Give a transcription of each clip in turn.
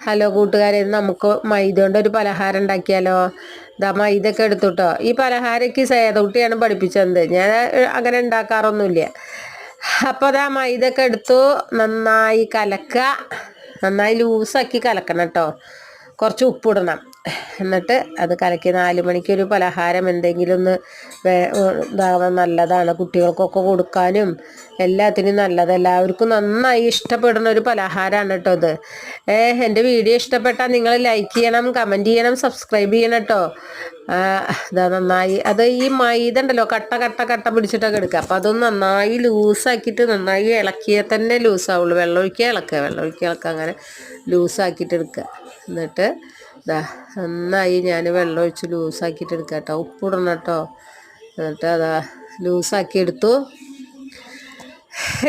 Hello കൂട്ടുകാരെ, നമുക്ക് മൈദ കൊണ്ട് ഒരു പലഹാരം ഉണ്ടാക്കിയാലോ? ഇതാ മൈദയൊക്കെ എടുത്തുട്ടോ. ഈ പലഹാരക്ക് സേതകുട്ടിയാണ് പഠിപ്പിച്ചത്, ഞാൻ അങ്ങനെ ഉണ്ടാക്കാറൊന്നുമില്ല. അപ്പോൾ അതാ മൈദയൊക്കെ എടുത്തു, നന്നായി കലക്കുക. നന്നായി ലൂസാക്കി കലക്കണം കേട്ടോ. കുറച്ച് ഉപ്പിടണം. എന്നിട്ട് അത് കലക്കി 4 മണിക്കൊരു പലഹാരം എന്തെങ്കിലും ഒന്ന് ഇതാവാൻ നല്ലതാണ്. കുട്ടികൾക്കൊക്കെ കൊടുക്കാനും എല്ലാത്തിനും നല്ലത്. എല്ലാവർക്കും നന്നായി ഇഷ്ടപ്പെടുന്ന ഒരു പലഹാരമാണ് കേട്ടോ ഇത്. എൻ്റെ വീഡിയോ ഇഷ്ടപ്പെട്ടാൽ നിങ്ങൾ ലൈക്ക് ചെയ്യണം, കമൻറ്റ് ചെയ്യണം, സബ്സ്ക്രൈബ് ചെയ്യണം കേട്ടോ. ഇതാ നന്നായി അത് ഈ മൈദ ഉണ്ടല്ലോ, കട്ട കട്ട കട്ട പിടിച്ചിട്ടൊക്കെ എടുക്കുക. അപ്പോൾ അതൊന്ന് നന്നായി ലൂസാക്കിയിട്ട് നന്നായി ഇളക്കിയാൽ തന്നെ ലൂസാവുള്ളൂ. വെള്ളമൊഴിക്കുക, ഇളക്കുക, അങ്ങനെ ലൂസാക്കിയിട്ട് എടുക്കുക. എന്നിട്ട് ഇതാ നന്നായി ഞാൻ വെള്ളം ഒഴിച്ച് ലൂസാക്കിയിട്ട് എടുക്കുക കേട്ടോ. ഉപ്പിടണം കേട്ടോ. എന്നിട്ട് അതാ ലൂസാക്കി എടുത്തു.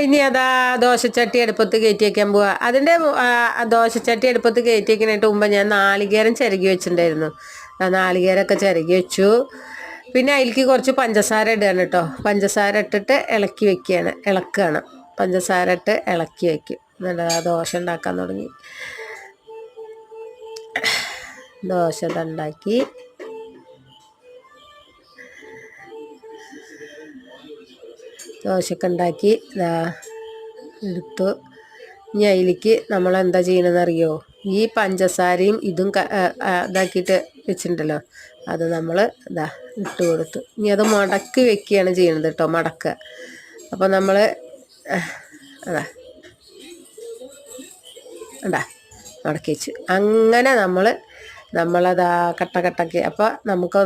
ഇനി അതാ ദോശച്ചട്ടി അടുപ്പത്ത് കയറ്റി വയ്ക്കാൻ പോവുക. അതിൻ്റെ ദോശച്ചട്ടി അടുപ്പത്ത് കയറ്റി വയ്ക്കാനായിട്ട് മുമ്പ് ഞാൻ നാളികേരം ചിരകി വെച്ചിട്ടുണ്ടായിരുന്നു. നാളികേരമൊക്കെ ചിരകി വെച്ചു. പിന്നെ അതിലേക്ക് കുറച്ച് പഞ്ചസാര ഇടുകയാണ് കേട്ടോ. പഞ്ചസാര ഇട്ടിട്ട് ഇളക്കുകയാണ്. പഞ്ചസാര ഇട്ട് ഇളക്കി വയ്ക്കും. എന്നിട്ട് ദോശ ഉണ്ടാക്കാൻ തുടങ്ങി. ദോശ ഉണ്ടാക്കി ദോശയൊക്കെ ഉണ്ടാക്കി ഇതാ എടുത്തു. ഇനി അതിലേക്ക് നമ്മൾ എന്താ ചെയ്യണമെന്നറിയോ? ഈ പഞ്ചസാരയും ഇതും ഇതാക്കിയിട്ട് വെച്ചിട്ടുണ്ടല്ലോ, അത് നമ്മൾ ഇതാ ഇട്ട് കൊടുത്തു. ഇനി അത് മടക്കി വെക്കുകയാണ് ചെയ്യണത് കേട്ടോ, മടക്കുക. അപ്പോൾ നമ്മൾ മടക്കി വെച്ചു. അങ്ങനെ നമ്മളതാ കട്ടക്കി. അപ്പോൾ നമുക്ക്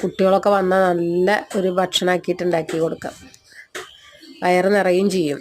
കുട്ടികളൊക്കെ വന്നാൽ നല്ല ഒരു ഭക്ഷണമാക്കിയിട്ട് ഉണ്ടാക്കി കൊടുക്കാം. വയറ് നിറയും ചെയ്യും.